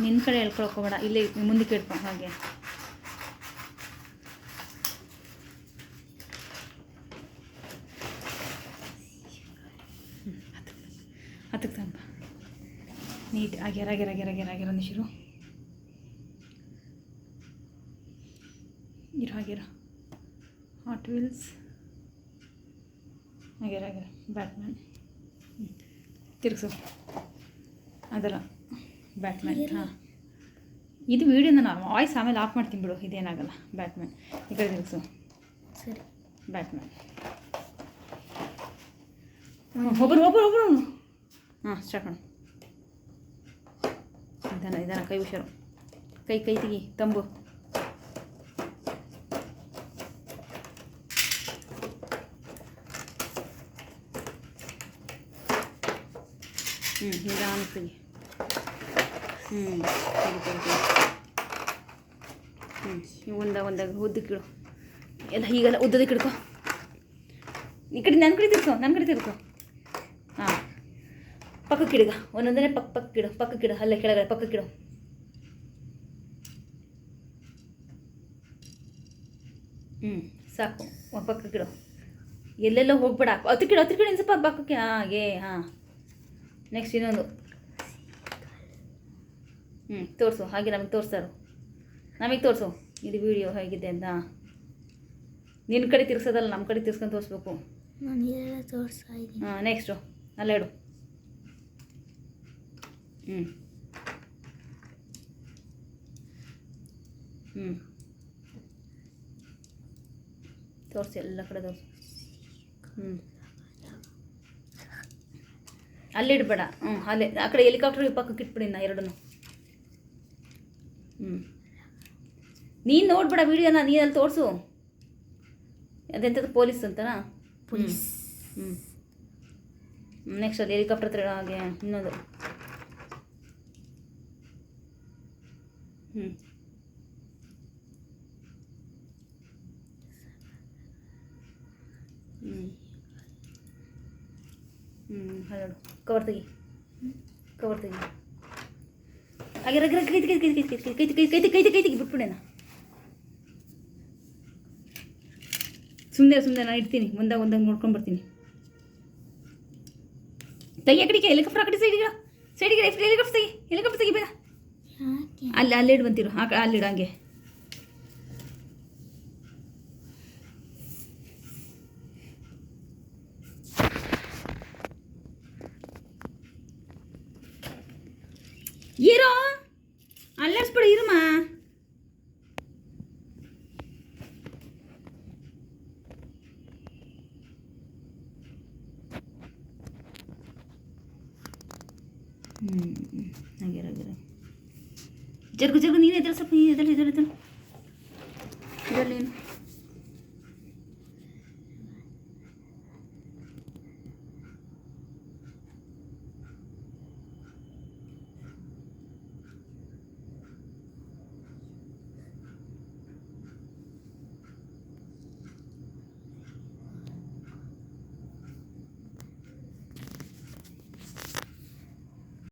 ನಿನ್ನ ಕಡೆ ಹೇಳ್ಕೊಳಕ್ಕೆ ಹೋಗಬೇಡ, ಇಲ್ಲೇ ಮುಂದಕ್ಕೆ ಇಡ್ಕೊ ಹಾಗೆ. ಹತ್ತಕ್ಕೆ ತಂಪ ನೀಟ್ ಆಗ್ಯಾರ ನಿಶಿರು ಇರೋ ಹಾಟ್ ವೀಲ್ಸ್ ಆಗ್ಯಾರ ಬ್ಯಾಟ್ಮ್ಯಾನ್ ತಿರುಗಿಸು ಅದರ ಬ್ಯಾಟ್ಮ್ಯಾನ್. ಹಾಂ, ಇದು ವೀಡಿಯೋನ ನಾನು ವಾಯ್ಸ್ ಆಮೇಲೆ ಆಫ್ ಮಾಡ್ತೀನಿ ಬಿಡು, ಇದೇನಾಗಲ್ಲ. ಬ್ಯಾಟ್ಮ್ಯಾನ್ ಈ ಕಡೆ ತಿರುಗಿಸು. ಸರಿ, ಬ್ಯಾಟ್ಮ್ಯಾನ್. ಒಬ್ಬರು ಹಾಂ, ಸ್ಟಾರ್ಟ್ ಮಾಡು. ನಿಧಾನ ಕೈ ಹುಷಾರು, ಕೈ ತೆಗಿ, ತಂಬು. ನಿಧಾನ ತೆಗಿ. ತೆಗಿ. ಒಂದಾಗ ಉದ್ದಕ್ಕಿಡು ಎಲ್ಲ, ಹೀಗೆಲ್ಲ ಉದ್ದದಕ್ಕೆ ಇಡ್ಕೊ. ಈ ಕಡೆ ನನ್ನ ಕಡೆ ತಿರ್ಕೊ. ಹಾಂ, ಪಕ್ಕಕ್ಕಿಡುಗ, ಒಂದೊಂದನೇ ಪಕ್ಕಕ್ಕಿಡು, ಅಲ್ಲೇ ಕೆಳಗಡೆ ಪಕ್ಕಕ್ಕಿಡು. ಸಾಕು, ಒಂದು ಪಕ್ಕಕ್ಕಿಡು, ಎಲ್ಲೆಲ್ಲ ಹೋಗ್ಬೇಡ. ಹತ್ತಿರ ಇನ್ನು ಸ್ವಲ್ಪ ಪಕ್ಕಕ್ಕೆ. ಹಾಂ. ನೆಕ್ಸ್ಟ್ ಇನ್ನೊಂದು. ತೋರಿಸು, ಹಾಗೆ ನಮಗೆ ತೋರಿಸ್ತಾರು, ನಮಗೆ ತೋರಿಸು ಇದು ವಿಡಿಯೋ ಹೇಗಿದೆ ಅಂತ. ನಿನ್ನ ಕಡೆ ತಿರ್ಸೋದಲ್ಲ, ನಮ್ಮ ಕಡೆ ತಿರ್ಸ್ಕೊಂಡು ತೋರಿಸ್ಬೇಕು. ಹಾಂ, ನೆಕ್ಸ್ಟು ಅಲ್ಲ ಇಡು. ತೋರಿಸಿ, ಎಲ್ಲ ಕಡೆ ತೋರಿಸು. ಅಲ್ಲಿ ಇಡಬೇಡ. ಅಲ್ಲೇ ಆ ಕಡೆ ಹೆಲಿಕಾಪ್ಟರ್ ಪಕ್ಕಕ್ಕೆ ಇಟ್ಬಿಡಿ ನಾ ಎರಡನ್ನು. ನೀನು ನೋಡ್ಬೇಡ ವೀಡಿಯೋನ, ನೀನಲ್ಲಿ ತೋರಿಸು. ಅದೆಂಥದ್ದು ಪೊಲೀಸ್ ಅಂತನಾ? ಪೊಲೀಸ್. ನೆಕ್ಸ್ಟ್ ಅದು ಹೆಲಿಕಾಪ್ಟರ್ ಹತ್ರ ಹಾಗೆ ಇನ್ನೊಂದು. ಹಲೋ, ಕವರ್ ತೆಗಿ. ಹಾಗೆ ಕೈ ಬಿಟ್ಬಿಡೇನ. ಸುಮ್ಮನೆ ನಾನು ಇಡ್ತೀನಿ, ಒಂದಾಗ ನೋಡ್ಕೊಂಡು ಬರ್ತೀನಿ. ತೆಗಿ ಆ ಕಡೆಗೆ, ಹೆಲಿಕಾಪ್ಟರ್ ಆ ಕಡೆ ಸೈಡಿಗೆ ಹೆಲಿಕಾಪ್ಟರ್ ತೆಗಿ ಬೇಗ. ಅಲ್ಲಿಡು ಬಂತಿರು, ಅಲ್ಲಿಡು ಹಂಗೆ. ಇರೋ ಅಲ್ಲಾಡ್ಸ್ಬಿಡ, ಇರುಮ್ಮ. ಹಾಗೆ ಜರುಗು ನೀನು ಎದುರು ಸ್ವಲ್ಪ, ಇದರಲ್ಲಿ ನೀನು